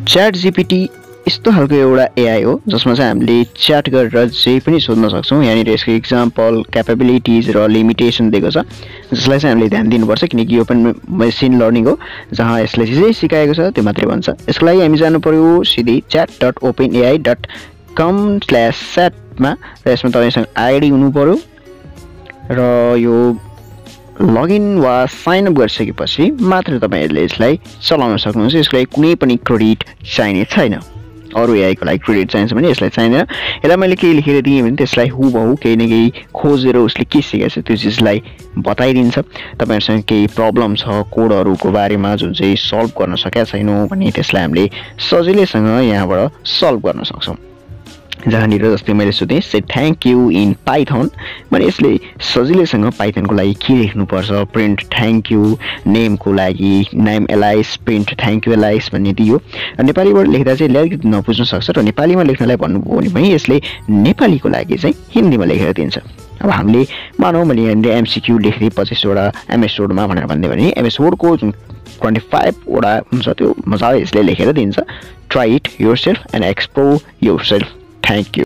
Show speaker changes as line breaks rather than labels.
ChatGPT यस्तो खालको एउटा एआई हो जसमा चाहिँ हामीले च्याट गरेर जे पनि सोध्न सक्छौं। यहाँनिर यसको एक्जाम्पल, क्यापेबिलिटिज र लिमिटेसन दिएको छ, जसलाई चाहिँ हामीले ध्यान दिनुपर्छ किनकि यो पनि मेसिन लर्निङ हो जहाँ यसले जे सिकाएको छ त्यो मात्रै भन्छ। यसको लागि हामी जानु पर्यो सिधै chat.openai.com/chat मा र यसमा तपाईसँग आईडी हुनु पर्यो र यो लगइन वा साइन अप गरिसकेपछि मात्र तपाईहरुले यसलाई चलाउन सक्नुहुन्छ। यसको लागि कुनै पनि क्रेडिट चाहिने छैन। अरु एआई को लागि क्रेडिट चाहिन्छ भने यसलाई चाहिदैन। यसलाई मैले के लेखेर दिए भने त्यसलाई हुबहु केही न केही खोजेर उसले के सिकाएको छ त्यो चीजलाई बताइदिन्छ। तपाईहरुसँग केही प्रब्लम छ कोडहरुको बारेमा जुन चाहिँ सल्भ गर्न सकेका छैनौ भने त्यसलाई हामीले सजिलैसँग यहाँबाट सल्भ गर्न सक्छौं। जहाँनिर जस्तै मैले सोधेँ से थ्यांक यू इन पाइथन भने यसले सजिलैसँग पाइथन को लागि के लेख्नु पर्छ, प्रिन्ट थ्यांक यू, नेम को लागि name alias, print thank you alias भन्ने दियो। नेपालीबाट लेख्दा चाहिँ अलिकति नबुझ्न सक्छ र नेपालीमा लेख्नलाई भन्नुभयो भने पनि यसले नेपालीको लागि चाहिँ हिन्दीमा लेखेर दिन्छ। अब हामीले मानौ मैले यहाँ एमसीक्यू लेख्दै 25 वटा एमएस वर्डमा भनेर भन्दै भने एमएस वर्डको जुन 25 वटा हुन्छ त्यो मजाले यसले लेखेर दिन्छ। Try it yourself and explore yourself. Thank you.